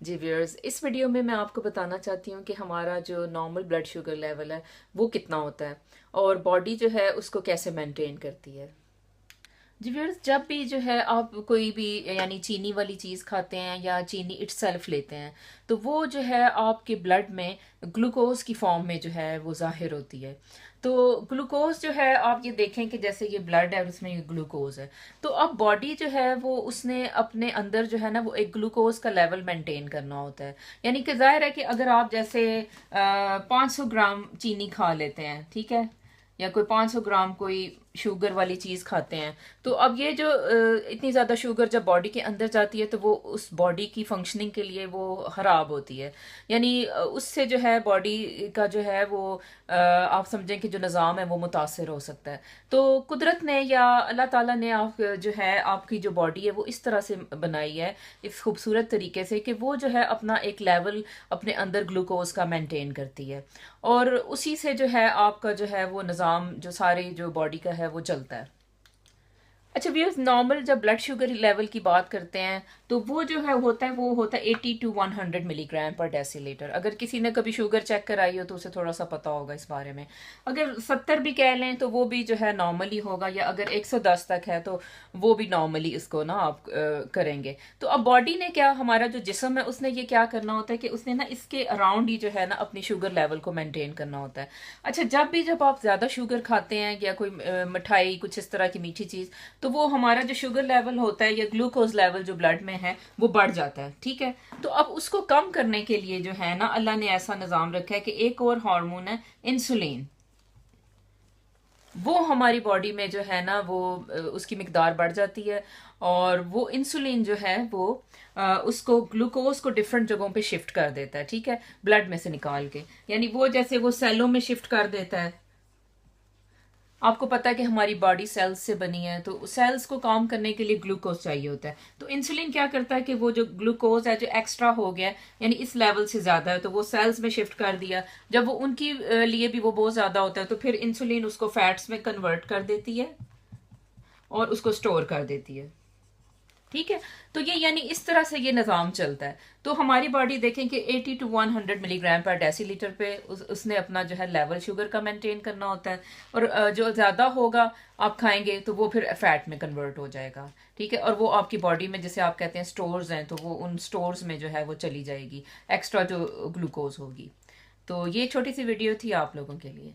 जी viewers, इस video में मैं आपको बताना चाहती हूँ कि हमारा जो नॉर्मल ब्लड शुगर लेवल है वो कितना होता है और बॉडी जो है उसको कैसे मेंटेन करती है। जी व्यूअर्स, जब भी जो है आप कोई भी यानी चीनी वाली चीज़ खाते हैं या चीनी इटसेल्फ लेते हैं तो वो जो है आपके ब्लड में ग्लूकोज की फॉर्म में जो है वो जाहिर होती है। तो ग्लूकोज जो है आप ये देखें कि जैसे ये ब्लड है और उसमें ये ग्लूकोज है। तो अब बॉडी जो है वो उसने अपने अंदर जो है ना वो एक ग्लूकोज का लेवल मेंटेन करना होता है। यानी कि जाहिर है कि अगर आप जैसे 500 ग्राम चीनी खा लेते हैं, ठीक है, या कोई 500 ग्राम कोई शुगर वाली चीज खाते हैं, तो अब ये जो इतनी ज्यादा शुगर जब बॉडी के अंदर जाती है तो वो उस बॉडी की फंक्शनिंग के लिए वो खराब होती है। यानी उससे जो है बॉडी का जो है वो आप समझें कि जो निज़ाम है वो मुतासर हो सकता है। तो कुदरत ने या अल्लाह ताला ने आप जो है आपकी जो बॉडी है वो इस तरह से बनाई है, इस खूबसूरत तरीके से कि वो जो है अपना एक लेवल अपने अंदर ग्लूकोज का मेंटेन करती है और उसी से जो है आपका जो है वो निज़ाम जो सारी जो बॉडी का है वो चलता है। अच्छा व्यूअर्स, नॉर्मल जब ब्लड शुगर लेवल की बात करते हैं तो वो जो है होता है वो होता है 80 टू 100 मिलीग्राम पर डेसीलीटर। अगर किसी ने कभी शुगर चेक कराई हो तो उसे थोड़ा सा पता होगा इस बारे में। अगर 70 भी कह लें तो वो भी जो है नॉर्मली होगा, या अगर 110 तक है तो वो भी नॉर्मली इसको ना आप करेंगे। तो अब बॉडी ने क्या, हमारा जो जिस्म है उसने ये क्या करना होता है कि उसने ना इसके अराउंड ही जो है ना अपनी शुगर लेवल को मेंटेन करना होता है। अच्छा, जब आप ज्यादा शुगर खाते हैं या कोई मिठाई कुछ इस तरह की मीठी चीज, तो वो हमारा जो शुगर लेवल होता है या ग्लूकोज लेवल जो ब्लड में है वो बढ़ जाता है, ठीक है। तो अब उसको कम करने के लिए जो है ना अल्लाह ने ऐसा निजाम रखा है कि एक और हार्मोन है इंसुलिन, वो हमारी बॉडी में जो है ना वो उसकी मिकदार बढ़ जाती है और वो इंसुलिन जो है वो उसको ग्लूकोज को डिफरेंट जगहों पे शिफ्ट कर देता है, ठीक है, ब्लड में से निकाल के। यानी वो जैसे वो सेलों में शिफ्ट कर देता है। आपको पता है कि हमारी बॉडी सेल्स से बनी है, तो सेल्स को काम करने के लिए ग्लूकोज चाहिए होता है। तो इंसुलिन क्या करता है कि वो जो ग्लूकोज है जो एक्स्ट्रा हो गया यानी इस लेवल से ज्यादा है तो वो सेल्स में शिफ्ट कर दिया। जब वो उनकी लिए भी वो बहुत ज्यादा होता है तो फिर इंसुलिन उसको फैट्स में कन्वर्ट कर देती है और उसको स्टोर कर देती है, ठीक है। तो ये यानी इस तरह से ये निज़ाम चलता है। तो हमारी बॉडी देखें कि 80 टू 100 मिलीग्राम पर डेसीलीटर पे उसने अपना जो है लेवल शुगर का मेंटेन करना होता है। और जो ज़्यादा होगा आप खाएंगे तो वो फिर फैट में कन्वर्ट हो जाएगा, ठीक है, और वो आपकी बॉडी में जैसे आप कहते हैं स्टोर्स हैं तो वो उन स्टोर्स में जो है वो चली जाएगी एक्स्ट्रा जो ग्लूकोज होगी। तो ये छोटी सी वीडियो थी आप लोगों के लिए।